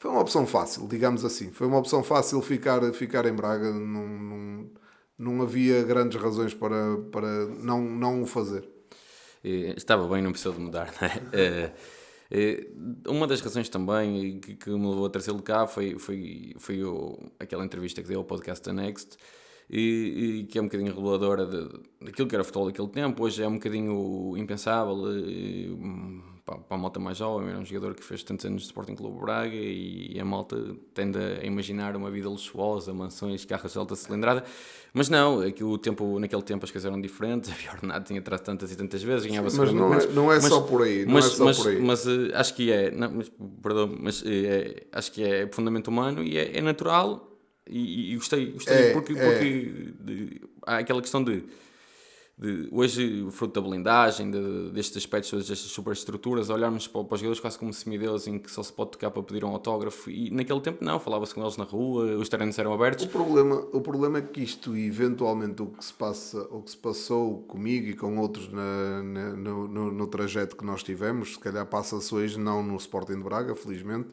uma opção fácil, digamos assim. Foi uma opção fácil ficar em Braga, não havia grandes razões para não o fazer. Estava bem, não precisou de mudar, não é? Uma das razões também que me levou a trazê-lo cá foi aquela entrevista que deu ao podcast da Next, e que é um bocadinho reveladora daquilo que era futebol daquele tempo. Hoje é um bocadinho impensável para a malta mais jovem. Era um jogador que fez tantos anos de Sporting Clube Braga, e a malta tende a imaginar uma vida luxuosa, mansões, carros de alta cilindrada, mas não, naquele tempo as coisas eram diferentes. A Bjornado tinha atrás tantas e tantas vezes, ganhava-se. Mas não é só por aí. Mas acho que é, acho que é profundamente humano e é natural, e gostei porque há aquela questão de hoje, fruto da blindagem, destes aspectos, todas estas superestruturas, olharmos para os jogadores quase como semideus em que só se pode tocar para pedir um autógrafo, e naquele tempo não, falava-se com eles na rua, os treinos eram abertos. O problema é que isto, eventualmente, o que se passou comigo e com outros no trajeto que nós tivemos, se calhar passa-se hoje não no Sporting de Braga, felizmente,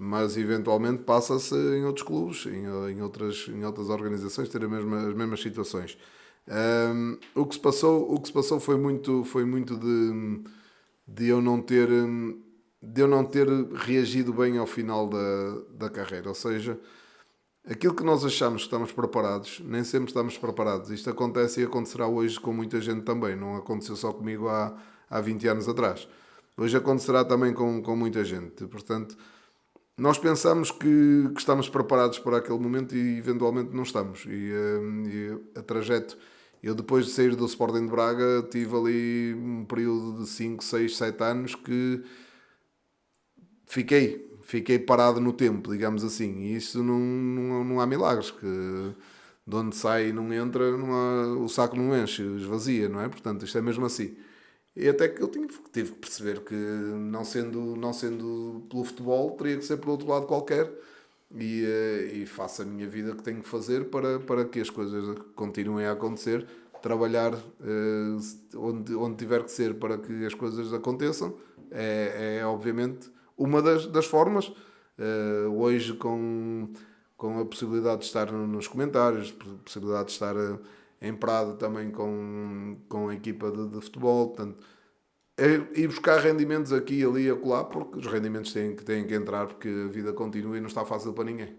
mas eventualmente passa-se em outros clubes, em outras organizações, ter as mesmas situações. O que se passou foi muito de eu não ter reagido bem ao final da carreira, ou seja, aquilo que nós achamos que estamos preparados, nem sempre estamos preparados. Isto acontece e acontecerá hoje com muita gente também, não aconteceu só comigo há 20 anos atrás. Hoje acontecerá também com muita gente, portanto, nós pensamos que estamos preparados para aquele momento e eventualmente não estamos. E a trajeto, eu depois de sair do Sporting de Braga tive ali um período de 5, 6, 7 anos que fiquei parado no tempo, digamos assim. E isso não há milagres, que de onde sai e não entra, o saco não enche, esvazia, não é? Portanto, isto é mesmo assim. E até que eu tive que perceber que não sendo pelo futebol, teria que ser por outro lado qualquer, e faço a minha vida que tenho que fazer para que as coisas continuem a acontecer, trabalhar onde tiver que ser para que as coisas aconteçam, é obviamente uma das formas. Hoje com a possibilidade de estar nos comentários, a possibilidade de estar em Prado também com a equipa de futebol, portanto, ir buscar rendimentos aqui, ali e acolá, porque os rendimentos têm que entrar, porque a vida continua e não está fácil para ninguém.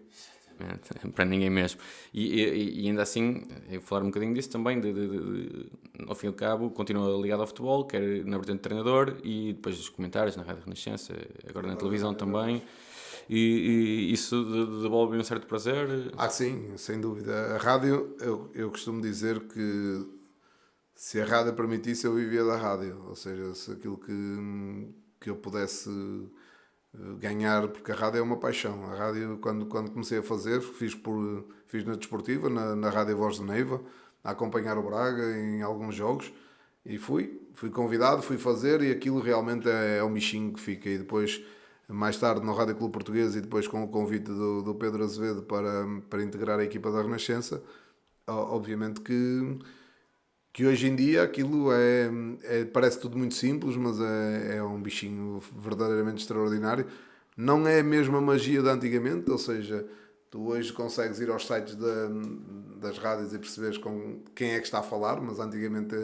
Para ninguém mesmo. E ainda assim, eu vou falar um bocadinho disso também, ao fim e ao cabo, continua ligado ao futebol, quer na vertente de treinador, e depois dos comentários na Rádio Renascença, agora na televisão também. E isso devolve um certo prazer? Sim, sem dúvida. A rádio, eu costumo dizer que se a rádio permitisse, eu vivia da rádio. Ou seja, se aquilo que eu pudesse ganhar, porque a rádio é uma paixão. A rádio, quando comecei a fazer, fiz na Desportiva, na Rádio Voz de Neiva, a acompanhar o Braga em alguns jogos, e fui convidado, fui fazer, e aquilo realmente é um bichinho que fica. E depois, mais tarde, no Rádio Clube Português, e depois com o convite do Pedro Azevedo para integrar a equipa da Renascença, obviamente que hoje em dia aquilo parece tudo muito simples, mas é um bichinho verdadeiramente extraordinário. Não é a mesma magia de antigamente, ou seja, tu hoje consegues ir aos sites das rádios e perceberes com quem é que está a falar, mas antigamente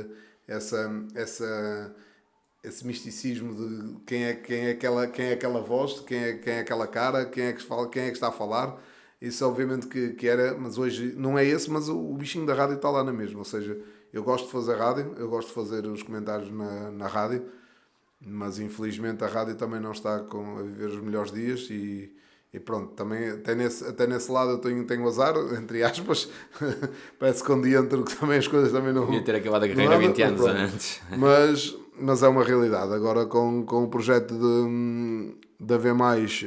esse misticismo de quem é aquela voz, quem é aquela cara, quem é que está a falar, isso obviamente que era, mas hoje não é esse, mas o bichinho da rádio está lá na mesma, ou seja, eu gosto de fazer rádio, eu gosto de fazer os comentários na rádio, mas infelizmente a rádio também não está a viver os melhores dias, e pronto, também até nesse lado eu tenho azar, entre aspas. Parece que onde entro também as coisas também não... Devia ter acabado a carreira 20 anos antes. Mas é uma realidade. Agora com o projeto de haver mais,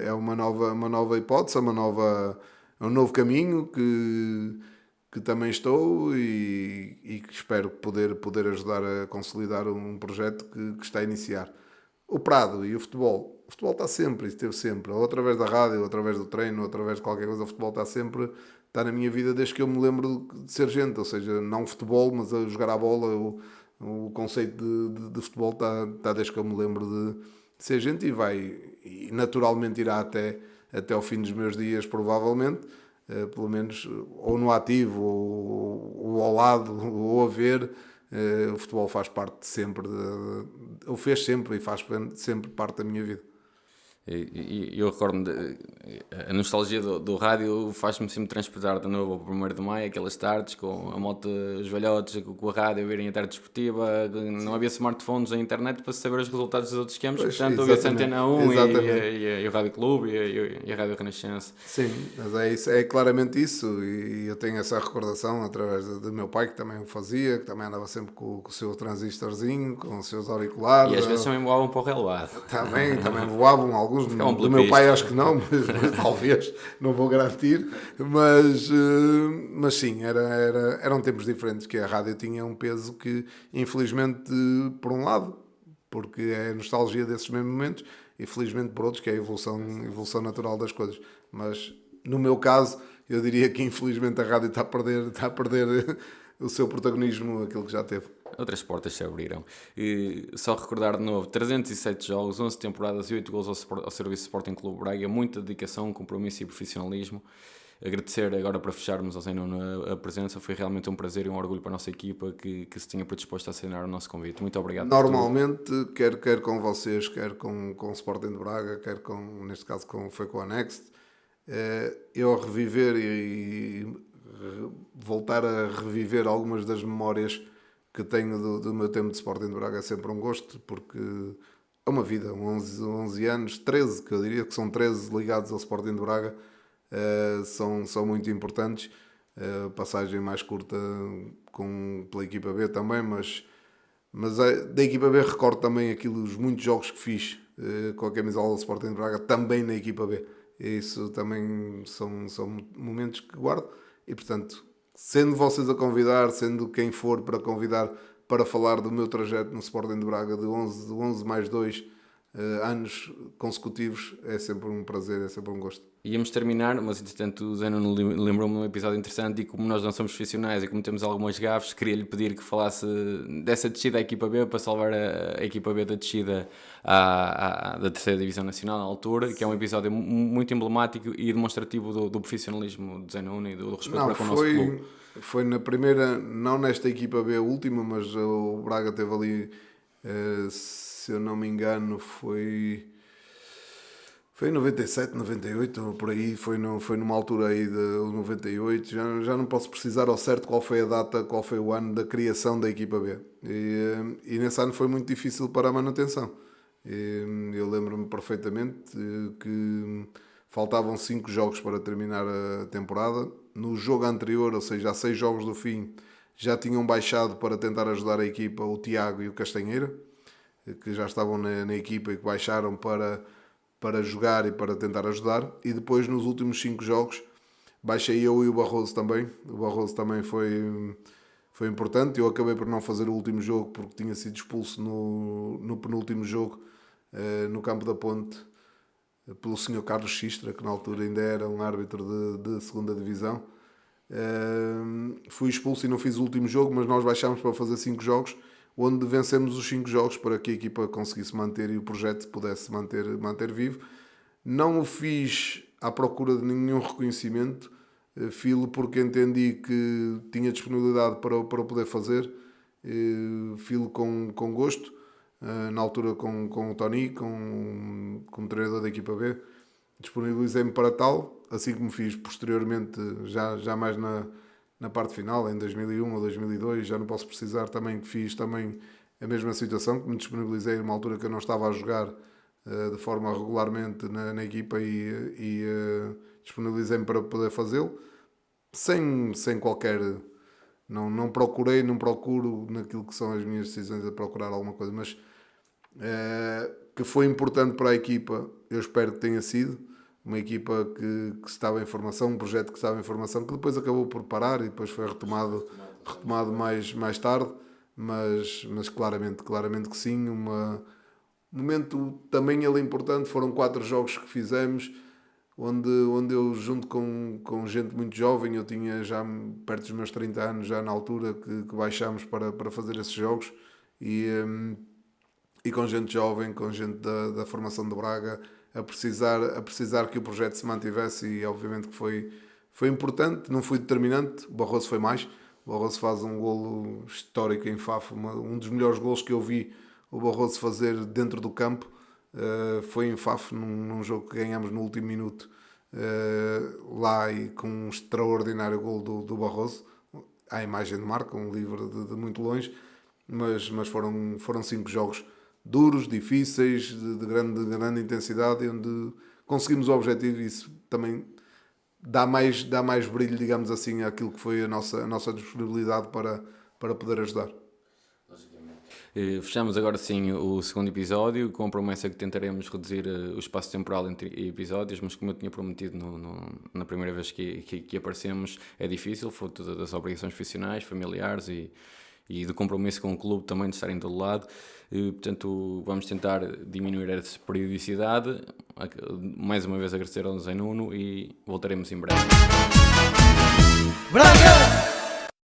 é uma nova hipótese, é um novo caminho que também estou, e que espero poder ajudar a consolidar um projeto que está a iniciar. O Prado e o futebol está sempre, esteve sempre, ou através da rádio, ou através do treino, ou através de qualquer coisa. O futebol está na minha vida desde que eu me lembro de ser gente, ou seja, não futebol, mas a jogar a bola. O conceito de futebol está desde que eu me lembro de ser gente, e naturalmente irá até ao fim dos meus dias, provavelmente, pelo menos ou no ativo, ou ao lado, ou a ver. O futebol faz parte sempre, ou fez sempre e faz sempre parte da minha vida. E eu recordo-me, a nostalgia do rádio faz-me sempre transportar de novo ao 1º de Maio, aquelas tardes com a moto, os velhotes com a rádio a virem a tarde desportiva. Não havia smartphones na internet para saber os resultados dos outros campos, portanto havia a Antena 1 e o Rádio Clube e a Rádio Renascença. Sim, mas é isso, é claramente isso, e eu tenho essa recordação através do meu pai, que também o fazia, que também andava sempre com o seu transistorzinho, com os seus auriculares. E às vezes também voavam para o relevado. Também voavam alguns. alguns, Ficavam do pela meu pai pista. acho que não, mas talvez, não vou garantir, mas sim, eram tempos diferentes, que a rádio tinha um peso que, infelizmente, por um lado, porque é a nostalgia desses mesmos momentos, e felizmente por outros, que é a evolução natural das coisas. Mas, no meu caso, eu diria que infelizmente a rádio está a perder o seu protagonismo, aquilo que já teve. Outras portas se abriram. E só recordar de novo, 307 jogos, 11 temporadas e 8 gols ao serviço do Sporting Clube Braga, muita dedicação, compromisso e profissionalismo. Agradecer agora para fecharmos ao Zeno a presença, foi realmente um prazer e um orgulho para a nossa equipa que se tinha predisposto a assinar o nosso convite. Muito obrigado por tudo. Normalmente, quer com vocês, quer com o Sporting de Braga, quer neste caso foi com a Next, eu a reviver e voltar a reviver algumas das memórias que tenho do meu tempo de Sporting de Braga é sempre um gosto, porque é uma vida, 11 anos, 13, que eu diria que são 13 ligados ao Sporting de Braga, são muito importantes. Passagem mais curta pela equipa B também, mas da equipa B recordo também os muitos jogos que fiz com a camisola do Sporting de Braga, também na equipa B. Isso também são momentos que guardo e, portanto, sendo vocês a convidar, sendo quem for para convidar para falar do meu trajeto no Sporting de Braga de 11 mais 2 anos consecutivos, é sempre um prazer, é sempre um gosto. Íamos terminar, mas entretanto o Zeno lembrou-me de um episódio interessante e como nós não somos profissionais e como temos algumas gafes, queria-lhe pedir que falasse dessa descida à equipa B para salvar a equipa B da descida da terceira divisão nacional na altura, que é um episódio muito emblemático e demonstrativo do profissionalismo do Zeno e do respeito para com o nosso clube. Foi na primeira, não nesta equipa B última, mas o Braga teve ali, se eu não me engano, foi em 97, 98, por aí, foi numa altura aí de 98, já não posso precisar ao certo qual foi a data, qual foi o ano da criação da equipa B. E nesse ano foi muito difícil para a manutenção. Eu lembro-me perfeitamente que faltavam 5 jogos para terminar a temporada. No jogo anterior, ou seja, a 6 jogos do fim, já tinham baixado para tentar ajudar a equipa o Tiago e o Castanheira, que já estavam na equipa e que baixaram para jogar e para tentar ajudar. E depois, nos últimos 5 jogos, baixei eu e o Barroso também. O Barroso também foi importante. Eu acabei por não fazer o último jogo porque tinha sido expulso no penúltimo jogo, no Campo da Ponte, pelo Sr. Carlos Xistra, que na altura ainda era um árbitro de segunda divisão. Fui expulso e não fiz o último jogo, mas nós baixámos para fazer 5 jogos, onde vencemos os 5 jogos para que a equipa conseguisse manter e o projeto pudesse manter vivo. Não o fiz à procura de nenhum reconhecimento, filo porque entendi que tinha disponibilidade para o poder fazer, filo com gosto, na altura com o Tony, como treinador da equipa B, disponibilizei-me para tal, assim como fiz posteriormente, já mais na parte final, em 2001 ou 2002, já não posso precisar também que fiz também a mesma situação, que me disponibilizei numa altura que eu não estava a jogar de forma regularmente na equipa e disponibilizei-me para poder fazê-lo, sem qualquer... Não procuro naquilo que são as minhas decisões a procurar alguma coisa, mas que foi importante para a equipa, eu espero que tenha sido uma equipa que estava em formação, um projeto que estava em formação, que depois acabou por parar e depois foi retomado mais tarde, mas claramente que sim, um momento também ele importante. Foram 4 jogos que fizemos, onde eu, junto com gente muito jovem, eu tinha já perto dos meus 30 anos, já na altura que baixámos para fazer esses jogos, e com gente jovem, com gente da formação de Braga, a precisar que o projeto se mantivesse, e obviamente que foi importante, não foi determinante. O Barroso foi mais. O Barroso faz um golo histórico em Faf, um dos melhores golos que eu vi o Barroso fazer dentro do campo, foi em Faf, num jogo que ganhamos no último minuto, lá, e com um extraordinário golo do Barroso. À imagem de marca, um livre de muito longe, mas foram 5 jogos duros, difíceis, de grande intensidade, onde conseguimos o objetivo, e isso também dá mais brilho, digamos assim, àquilo que foi a nossa disponibilidade para poder ajudar. Fechamos agora sim o segundo episódio, com a promessa que tentaremos reduzir o espaço temporal entre episódios, mas como eu tinha prometido na primeira vez que aparecemos, é difícil, fruto das obrigações profissionais, familiares e do compromisso com o clube também de estarem do lado. Portanto, vamos tentar diminuir essa periodicidade. Mais uma vez agradecer ao Zé Nuno e voltaremos em breve. Braga!